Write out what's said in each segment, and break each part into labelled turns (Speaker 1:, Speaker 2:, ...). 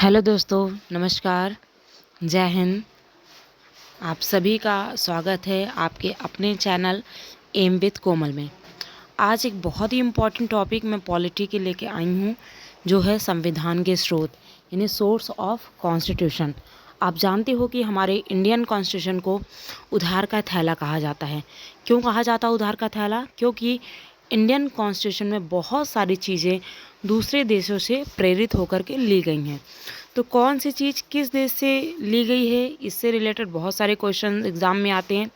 Speaker 1: Hello दोस्तों, नमस्कार, जय हिंद। आप सभी का स्वागत है आपके अपने चैनल एम विद कोमल में। आज एक बहुत ही इम्पोर्टेंट टॉपिक मैं पॉलिटी के लेके आई हूँ, जो है संविधान के स्रोत, यानी सोर्स ऑफ कॉन्स्टिट्यूशन। आप जानते हो कि हमारे इंडियन कॉन्स्टिट्यूशन को उधार का थैला कहा जाता है। क्यों कहा जाता है उधार का थैला? क्योंकि इंडियन कॉन्स्टिट्यूशन में बहुत सारी चीज़ें दूसरे देशों से प्रेरित होकर के ली गई हैं। तो कौन सी चीज़ किस देश से ली गई है, इससे रिलेटेड बहुत सारे क्वेश्चन एग्ज़ाम में आते हैं।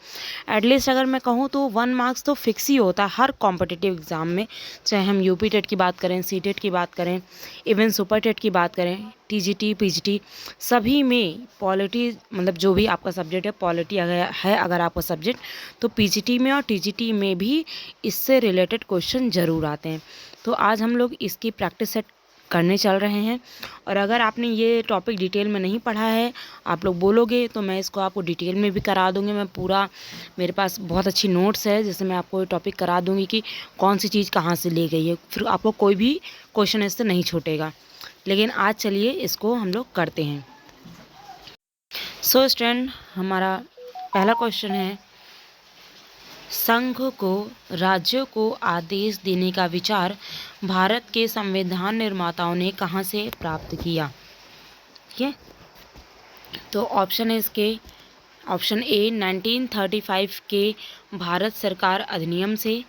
Speaker 1: एटलीस्ट अगर मैं कहूँ तो 1 मार्क्स तो फिक्स ही होता है हर कॉम्पिटिटिव एग्ज़ाम में, चाहे हम यूपी टेट की बात करें, सी टेट की बात करें, इवन सुपर टेट की बात करें, टीजीटी पीजीटी, सभी में पॉलिटी, मतलब जो भी आपका सब्जेक्ट है, पॉलिटी अगर है अगर आपका सब्जेक्ट, तो पीजीटी में और टीजीटी में भी इससे रिलेटेड क्वेश्चन ज़रूर आते हैं। तो आज हम लोग इसकी प्रैक्टिस सेट करने चल रहे हैं। और अगर आपने ये टॉपिक डिटेल में नहीं पढ़ा है, आप लोग बोलोगे तो मैं इसको आपको डिटेल में भी करा दूँगी। मैं पूरा, मेरे पास बहुत अच्छी नोट्स है जिससे मैं आपको ये टॉपिक करा दूँगी कि कौन सी चीज़ कहाँ से ली गई है, फिर आपको कोई भी क्वेश्चन इससे नहीं छूटेगा। लेकिन आज चलिए इसको हम लोग करते हैं। सो स्टूडेंट, हमारा पहला क्वेश्चन है, संघ को राज्यों को आदेश देने का विचार भारत के संविधान निर्माताओं ने कहाँ से प्राप्त किया? ठीक है, तो ऑप्शन है इसके, ऑप्शन ए 1935 के भारत सरकार अधिनियम से,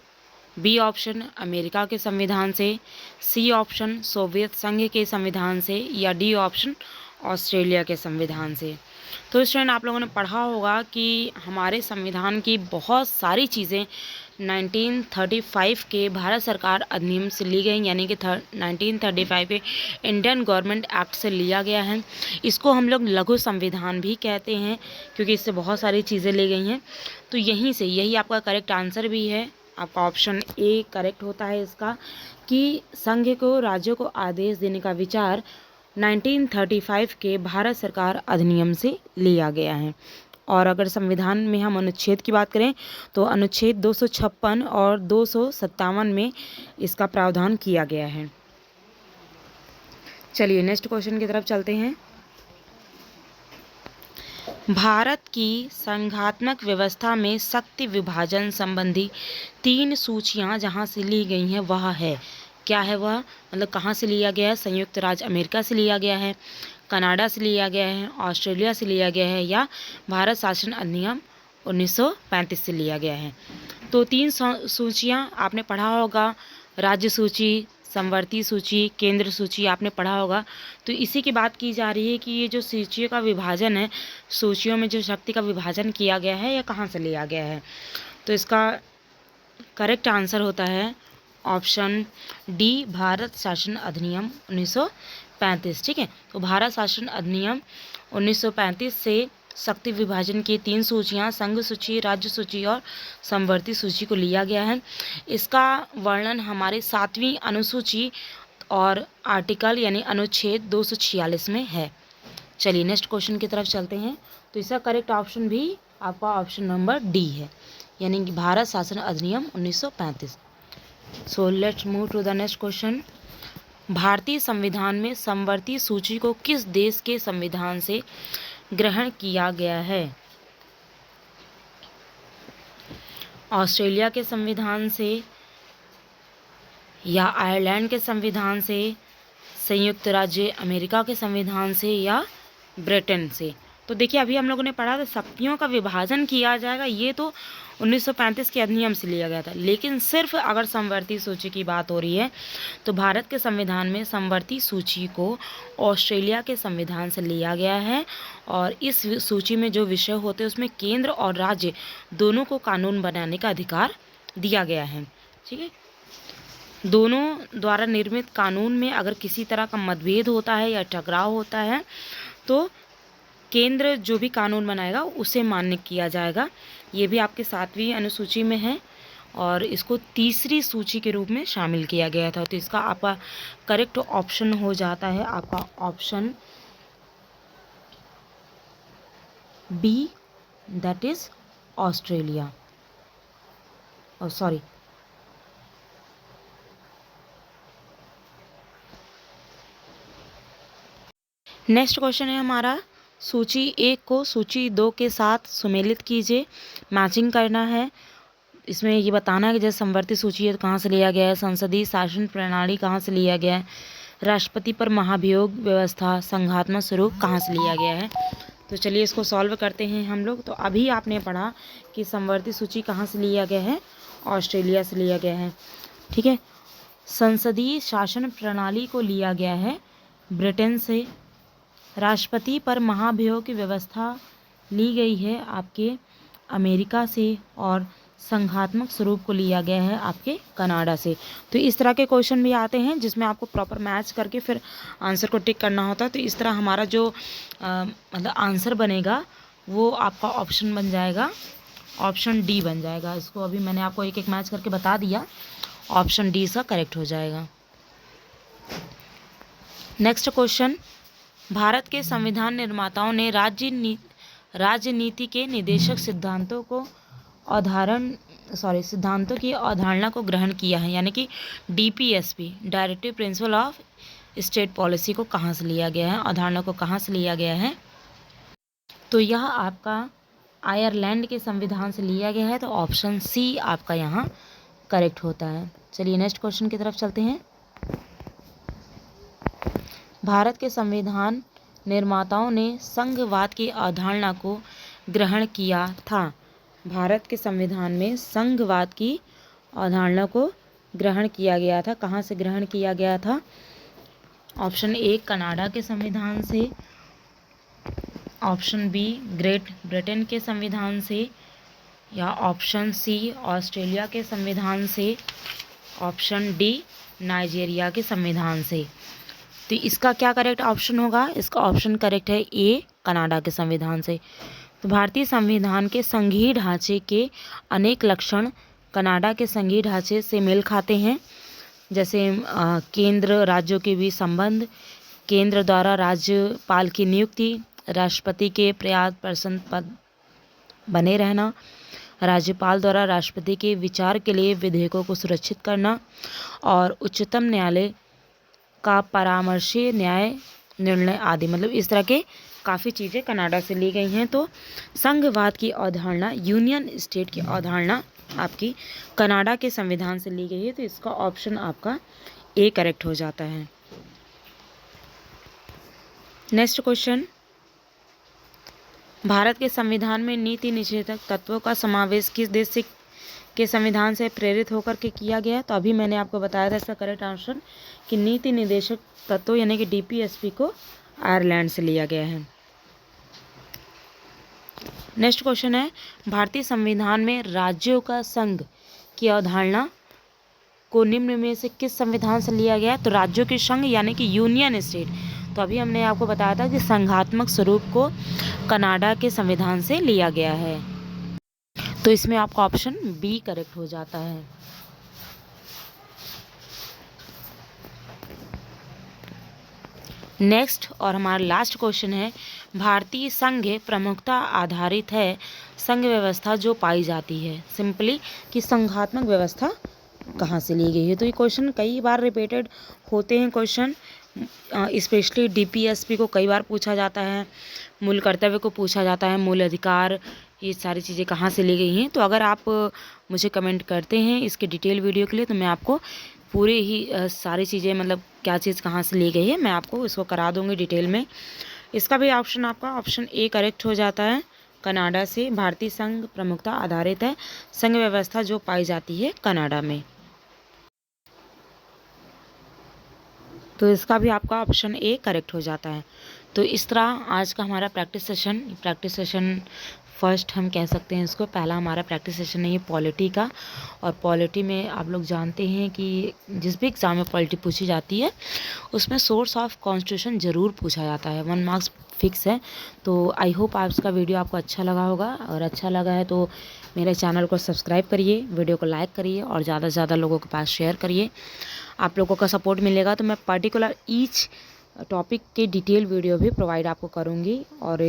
Speaker 1: बी ऑप्शन अमेरिका के संविधान से, सी ऑप्शन सोवियत संघ के संविधान से, या डी ऑप्शन ऑस्ट्रेलिया के संविधान से। तो स्टूडेंट, आप लोगों ने पढ़ा होगा कि हमारे संविधान की बहुत सारी चीज़ें 1935 के भारत सरकार अधिनियम से ली गई, यानी कि 1935 के इंडियन गवर्नमेंट एक्ट से लिया गया है। इसको हम लोग लघु संविधान भी कहते हैं क्योंकि इससे बहुत सारी चीज़ें ली गई हैं। तो यहीं से, यही आपका करेक्ट आंसर भी है, आपका ऑप्शन ए करेक्ट होता है इसका, कि संघ को राज्यों को आदेश देने का विचार 1935 के भारत सरकार अधिनियम से लिया गया है। और अगर संविधान में हम अनुच्छेद की बात करें तो अनुच्छेद 256 और 257 में इसका प्रावधान किया गया है। चलिए नेक्स्ट क्वेश्चन की तरफ चलते हैं। भारत की संघात्मक व्यवस्था में शक्ति विभाजन संबंधी 3 सूचियां जहां से ली गई हैं वह है, क्या है वह? मतलब कहाँ से लिया गया है? संयुक्त राज्य अमेरिका से लिया गया है, कनाडा से लिया गया है, ऑस्ट्रेलिया से लिया गया है, या भारत शासन अधिनियम 1935 से लिया गया है। तो 3 सूचियां आपने पढ़ा होगा, राज्य सूची, समवर्ती सूची, केंद्र सूची, आपने पढ़ा होगा। तो इसी की बात की जा रही है कि ये जो सूचियों का विभाजन है, सूचियों में जो शक्ति का विभाजन किया गया है, या कहाँ से लिया गया है? तो इसका करेक्ट आंसर होता है ऑप्शन डी, भारत शासन अधिनियम 1935। ठीक है, तो भारत शासन अधिनियम 1935 से शक्ति विभाजन की 3 सूचियां, संघ सूची, राज्य सूची और समवर्ती सूची को लिया गया है। इसका वर्णन हमारे 7वीं अनुसूची और आर्टिकल यानी अनुच्छेद 246 में है। चलिए नेक्स्ट क्वेश्चन की तरफ चलते हैं। तो इसका करेक्ट ऑप्शन भी आपका ऑप्शन नंबर डी है, यानी कि भारत शासन अधिनियम 1935। So let's move to the next question. भारतीय संविधान में समवर्ती सूची को किस देश के संविधान से ग्रहण किया गया है? ऑस्ट्रेलिया के संविधान से, या आयरलैंड के संविधान से, संयुक्त राज्य अमेरिका के संविधान से, या ब्रिटेन से? तो देखिए, अभी हम लोगों ने पढ़ा था शक्तियों का विभाजन किया जाएगा, ये तो 1935 के अधिनियम से लिया गया था। लेकिन सिर्फ अगर समवर्ती सूची की बात हो रही है तो भारत के संविधान में समवर्ती सूची को ऑस्ट्रेलिया के संविधान से लिया गया है। और इस सूची में जो विषय होते हैं उसमें केंद्र और राज्य दोनों को कानून बनाने का अधिकार दिया गया है। ठीक है, दोनों द्वारा निर्मित कानून में अगर किसी तरह का मतभेद होता है या टकराव होता है तो केंद्र जो भी कानून बनाएगा उसे मान्य किया जाएगा। ये भी आपके 7वीं अनुसूची में है और इसको तीसरी सूची के रूप में शामिल किया गया था। तो इसका आपका करेक्ट ऑप्शन हो जाता है आपका option B, that is Australia. और सॉरी, नेक्स्ट क्वेश्चन है हमारा, सूची 1 को सूची 2 के साथ सुमेलित कीजिए, मैचिंग करना है। इसमें ये बताना है कि जैसे समवर्ती सूची है तो कहाँ से लिया गया है, संसदीय शासन प्रणाली कहाँ से लिया गया है, राष्ट्रपति पर महाभियोग व्यवस्था संघात्मक स्वरूप कहाँ से लिया गया है। तो चलिए इसको सॉल्व करते हैं हम लोग। तो अभी आपने पढ़ा कि समवर्ती सूची कहाँ से लिया गया है, ऑस्ट्रेलिया से लिया गया है, ठीक है। संसदीय शासन प्रणाली को लिया गया है ब्रिटेन से। राष्ट्रपति पर महाभियोग की व्यवस्था ली गई है आपके अमेरिका से, और संघात्मक स्वरूप को लिया गया है आपके कनाडा से। तो इस तरह के क्वेश्चन भी आते हैं जिसमें आपको प्रॉपर मैच करके फिर आंसर को टिक करना होता है। तो इस तरह हमारा जो मतलब आंसर बनेगा वो आपका ऑप्शन बन जाएगा, ऑप्शन डी बन जाएगा। इसको अभी मैंने आपको एक एक मैच करके बता दिया, ऑप्शन डी इसका करेक्ट हो जाएगा। नेक्स्ट क्वेश्चन, भारत के संविधान निर्माताओं ने राजनीति के निदेशक सिद्धांतों की अवधारणा को ग्रहण किया है, यानी कि DPSP, directive principle of state policy को कहाँ से लिया गया है, अवधारणा को कहाँ से लिया गया है। तो यह आपका आयरलैंड के संविधान से लिया गया है। तो ऑप्शन सी आपका यहाँ करेक्ट होता है। चलिए नेक्स्ट क्वेश्चन की तरफ चलते हैं। भारत के संविधान निर्माताओं ने संघवाद की अवधारणा को ग्रहण किया था। भारत के संविधान में संघवाद की अवधारणा को ग्रहण किया गया था। कहाँ से ग्रहण किया गया था? ऑप्शन ए कनाडा के संविधान से, ऑप्शन बी ग्रेट ब्रिटेन के संविधान से, या ऑप्शन सी ऑस्ट्रेलिया के संविधान से, ऑप्शन डी नाइजीरिया के संविधान से। तो इसका क्या करेक्ट ऑप्शन होगा? इसका ऑप्शन करेक्ट है ए कनाडा के संविधान से। तो भारतीय संविधान के संघीय ढांचे के अनेक लक्षण कनाडा के संघीय ढांचे से मेल खाते हैं, जैसे केंद्र राज्यों के बीच संबंध, केंद्र द्वारा राज्यपाल की नियुक्ति, राष्ट्रपति के पर्याप्त प्रसन्न पद बने रहना, राज्यपाल द्वारा राष्ट्रपति के विचार के लिए विधेयकों को सुरक्षित करना, और उच्चतम न्यायालय का परामर्शी न्याय निर्णय आदि। मतलब इस तरह के काफ़ी चीज़ें कनाडा से ली गई हैं। तो संघवाद की अवधारणा, यूनियन स्टेट की अवधारणा आपकी कनाडा के संविधान से ली गई है। तो इसका ऑप्शन आपका ए करेक्ट हो जाता है। नेक्स्ट क्वेश्चन, भारत के संविधान में नीति निषेधक तत्वों का समावेश किस देश के संविधान से प्रेरित होकर के किया गया? तो अभी मैंने आपको बताया था इसका करेक्ट आंसर कि नीति निदेशक तत्व यानी कि डीपीएसपी को आयरलैंड से लिया गया है। नेक्स्ट क्वेश्चन है, भारतीय संविधान में राज्यों का संघ की अवधारणा को निम्न में से किस संविधान से लिया गया? तो राज्यों के संघ यानी कि यूनियन स्टेट। तो अभी हमने आपको बताया था कि संघात्मक स्वरूप को कनाडा के संविधान से लिया गया है। तो इसमें आपका ऑप्शन बी करेक्ट हो जाता है। नेक्स्ट और हमारा लास्ट क्वेश्चन है, भारतीय संघ प्रमुखता आधारित है संघ व्यवस्था जो पाई जाती है। सिंपली कि संघात्मक व्यवस्था कहाँ से ली गई है। तो ये क्वेश्चन कई बार रिपीटेड होते हैं क्वेश्चन, स्पेशली डीपीएसपी को कई बार पूछा जाता है, मूल कर्तव्य को पूछा जाता है, मूल अधिकार, ये सारी चीज़ें कहाँ से ली गई हैं। तो अगर आप मुझे कमेंट करते हैं इसके डिटेल वीडियो के लिए तो मैं आपको पूरे ही सारी चीज़ें मतलब क्या चीज़ कहाँ से ली गई है मैं आपको इसको करा दूँगी डिटेल में। इसका भी ऑप्शन आपका ऑप्शन ए करेक्ट हो जाता है। कनाडा से भारतीय संघ प्रमुखता आधारित है संघ व्यवस्था जो पाई जाती है कनाडा में। तो इसका भी आपका ऑप्शन ए करेक्ट हो जाता है। तो इस तरह आज का हमारा प्रैक्टिस सेशन फर्स्ट हम कह सकते हैं इसको, पहला हमारा प्रैक्टिस सेशन है ये पॉलिटी का। और पॉलिटी में आप लोग जानते हैं कि जिस भी एग्ज़ाम में पॉलिटी पूछी जाती है उसमें सोर्स ऑफ कॉन्स्टिट्यूशन ज़रूर पूछा जाता है, 1 मार्क्स फिक्स है। तो आई होप आपका वीडियो आपको अच्छा लगा होगा, और अच्छा लगा है तो मेरे चैनल को सब्सक्राइब करिए, वीडियो को लाइक करिए और ज़्यादा से ज़्यादा लोगों के पास शेयर करिए। आप लोगों का सपोर्ट मिलेगा तो मैं पर्टिकुलर ईच टॉपिक के डिटेल वीडियो भी प्रोवाइड आपको करूँगी। और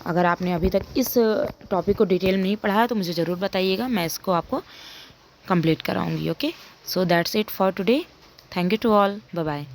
Speaker 1: अगर आपने अभी तक इस टॉपिक को डिटेल में नहीं पढ़ा है तो मुझे ज़रूर बताइएगा, मैं इसको आपको कंप्लीट कराऊंगी। Okay, so that's it for today. Thank you to all, bye bye.